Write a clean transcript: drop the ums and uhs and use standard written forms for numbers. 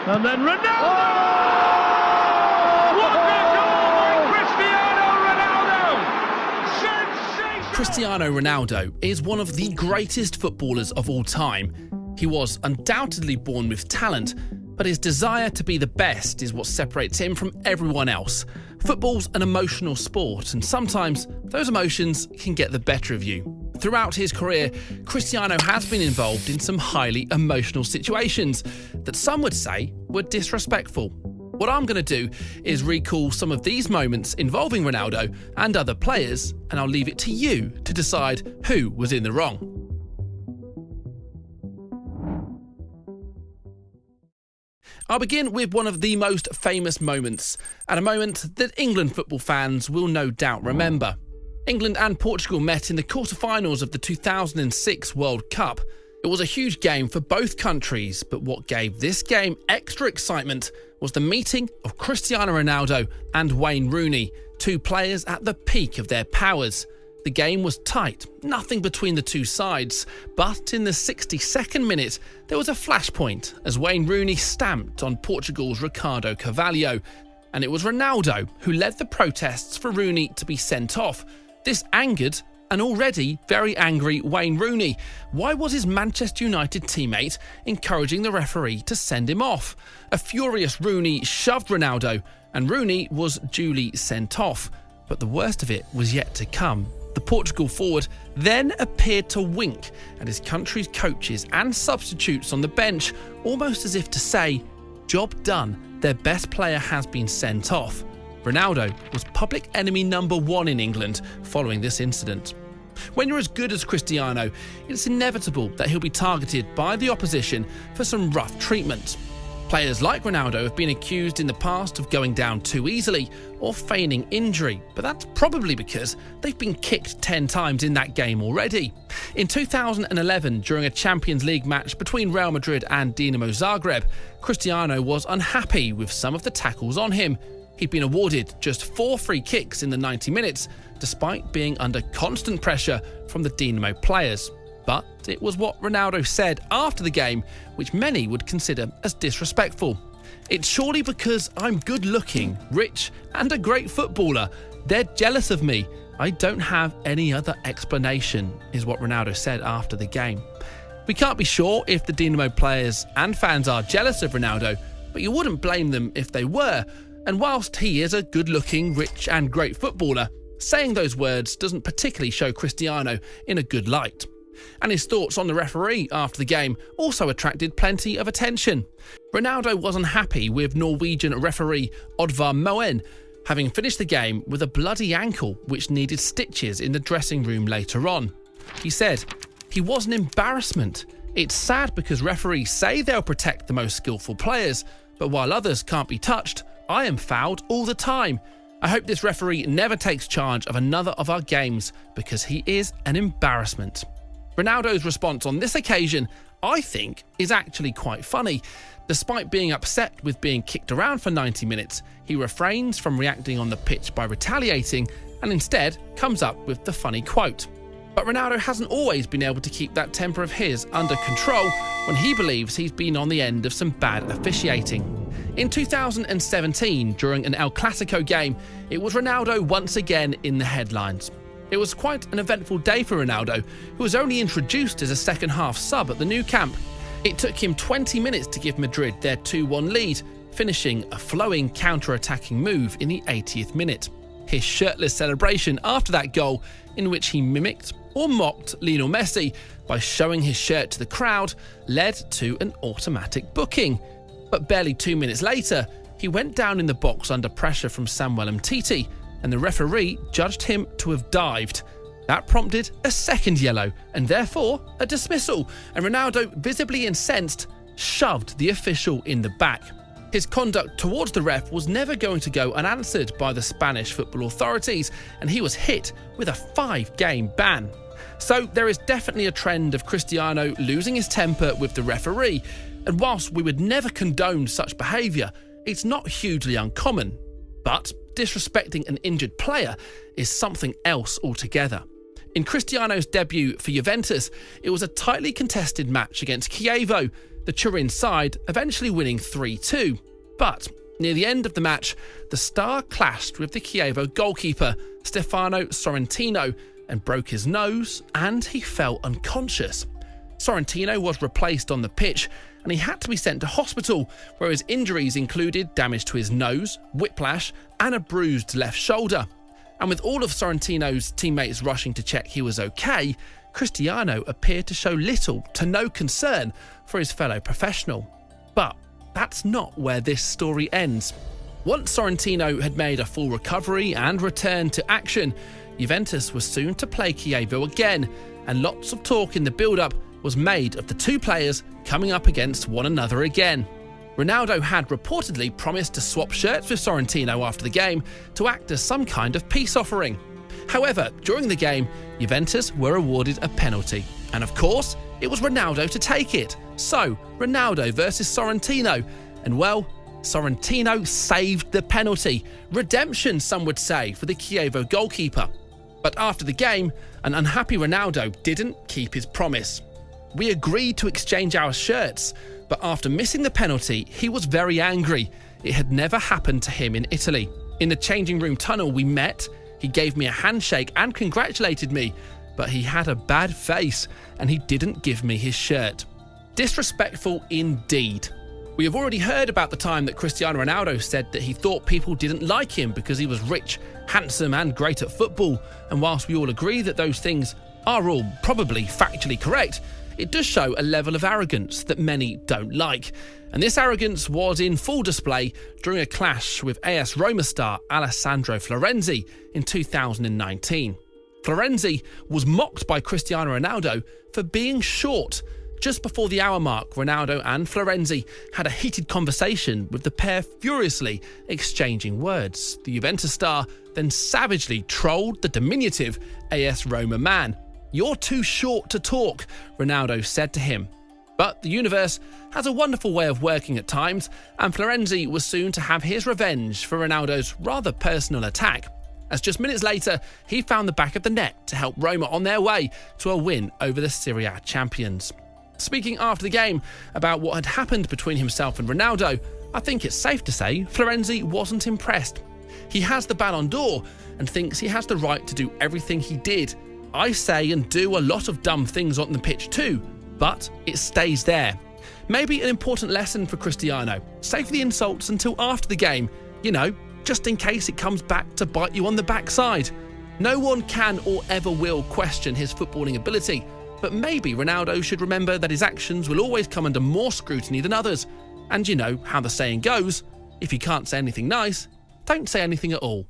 And then Ronaldo! What a goal by Cristiano Ronaldo! Sensational! Cristiano Ronaldo is one of the greatest footballers of all time. He was undoubtedly born with talent, but his desire to be the best is what separates him from everyone else. Football's an emotional sport, and sometimes those emotions can get the better of you. Throughout his career, Cristiano has been involved in some highly emotional situations that some would say were disrespectful. What I'm going to do is recall some of these moments involving Ronaldo and other players, and I'll leave it to you to decide who was in the wrong. I'll begin with one of the most famous moments, and a moment that England football fans will no doubt remember. England and Portugal met in the quarter-finals of the 2006 World Cup. It was a huge game for both countries, but what gave this game extra excitement was the meeting of Cristiano Ronaldo and Wayne Rooney, two players at the peak of their powers. The game was tight, nothing between the two sides, but in the 62nd minute, there was a flashpoint as Wayne Rooney stamped on Portugal's Ricardo Carvalho, and it was Ronaldo who led the protests for Rooney to be sent off. This angered an already very angry Wayne Rooney. Why was his Manchester United teammate encouraging the referee to send him off? A furious Rooney shoved Ronaldo, and Rooney was duly sent off. But the worst of it was yet to come. The Portugal forward then appeared to wink at his country's coaches and substitutes on the bench, almost as if to say, "Job done, their best player has been sent off." Ronaldo was public enemy number one in England following this incident. When you're as good as Cristiano, it's inevitable that he'll be targeted by the opposition for some rough treatment. Players like Ronaldo have been accused in the past of going down too easily or feigning injury, but that's probably because they've been kicked 10 times in that game already. In 2011, during a Champions League match between Real Madrid and Dinamo Zagreb, Cristiano was unhappy with some of the tackles on him. He'd been awarded just 4 free kicks in the 90 minutes, despite being under constant pressure from the Dinamo players. But it was what Ronaldo said after the game, which many would consider as disrespectful. "It's surely because I'm good-looking, rich, and a great footballer. They're jealous of me. I don't have any other explanation," is what Ronaldo said after the game. We can't be sure if the Dinamo players and fans are jealous of Ronaldo, but you wouldn't blame them if they were. And whilst he is a good-looking, rich, and great footballer, saying those words doesn't particularly show Cristiano in a good light. And his thoughts on the referee after the game also attracted plenty of attention. Ronaldo was unhappy with Norwegian referee Oddvar Moen having finished the game with a bloody ankle which needed stitches in the dressing room later on. He said, "He was an embarrassment. It's sad because referees say they'll protect the most skillful players, but while others can't be touched, I am fouled all the time. I hope this referee never takes charge of another of our games because he is an embarrassment." Ronaldo's response on this occasion, I think, is actually quite funny. Despite being upset with being kicked around for 90 minutes, he refrains from reacting on the pitch by retaliating and instead comes up with the funny quote. But Ronaldo hasn't always been able to keep that temper of his under control when he believes he's been on the end of some bad officiating. In 2017, during an El Clasico game, it was Ronaldo once again in the headlines. It was quite an eventful day for Ronaldo, who was only introduced as a second-half sub at the Nou Camp. It took him 20 minutes to give Madrid their 2-1 lead, finishing a flowing counter-attacking move in the 80th minute. His shirtless celebration after that goal, in which he mimicked or mocked Lionel Messi by showing his shirt to the crowd, led to an automatic booking. But barely 2 minutes later, he went down in the box under pressure from Samuel Umtiti, and the referee judged him to have dived. That prompted a second yellow, and therefore a dismissal, and Ronaldo, visibly incensed, shoved the official in the back. His conduct towards the ref was never going to go unanswered by the Spanish football authorities, and he was hit with a 5-game ban. So there is definitely a trend of Cristiano losing his temper with the referee, and whilst we would never condone such behaviour, it's not hugely uncommon. But disrespecting an injured player is something else altogether. In Cristiano's debut for Juventus, it was a tightly contested match against Chievo, the Turin side eventually winning 3-2. But near the end of the match, the star clashed with the Chievo goalkeeper, Stefano Sorrentino, and broke his nose, and he fell unconscious. Sorrentino was replaced on the pitch, and he had to be sent to hospital, where his injuries included damage to his nose, whiplash, and a bruised left shoulder. And with all of Sorrentino's teammates rushing to check he was okay, Cristiano appeared to show little to no concern for his fellow professional. But that's not where this story ends. Once Sorrentino had made a full recovery and returned to action, Juventus was soon to play Chievo again, and lots of talk in the build-up was made of the two players coming up against one another again. Ronaldo had reportedly promised to swap shirts with Sorrentino after the game to act as some kind of peace offering. However, during the game, Juventus were awarded a penalty, and of course, it was Ronaldo to take it. So, Ronaldo versus Sorrentino, and well, Sorrentino saved the penalty. Redemption, some would say, for the Chievo goalkeeper. But after the game, an unhappy Ronaldo didn't keep his promise. We agreed to exchange our shirts, but after missing the penalty, he was very angry. It had never happened to him in Italy. In the changing room tunnel, we met. He gave me a handshake and congratulated me, but he had a bad face and he didn't give me his shirt. Disrespectful indeed. We have already heard about the time that Cristiano Ronaldo said that he thought people didn't like him because he was rich, handsome and great at football, and whilst we all agree that those things are all probably factually correct, it does show a level of arrogance that many don't like. And this arrogance was in full display during a clash with AS Roma star Alessandro Florenzi in 2019. Florenzi was mocked by Cristiano Ronaldo for being short. Just before the hour mark, Ronaldo and Florenzi had a heated conversation, with the pair furiously exchanging words. The Juventus star then savagely trolled the diminutive AS Roma man. "You're too short to talk," Ronaldo said to him. But the universe has a wonderful way of working at times, and Florenzi was soon to have his revenge for Ronaldo's rather personal attack, as just minutes later he found the back of the net to help Roma on their way to a win over the Serie A champions. Speaking after the game about what had happened between himself and Ronaldo, I think it's safe to say Florenzi wasn't impressed. He has the Ballon d'Or and thinks he has the right to do everything he did. I say and do a lot of dumb things on the pitch too, but it stays there. Maybe an important lesson for Cristiano: save the insults until after the game, just in case it comes back to bite you on the backside. No one can or ever will question his footballing ability, but maybe Ronaldo should remember that his actions will always come under more scrutiny than others. And you know how the saying goes, if you can't say anything nice, don't say anything at all.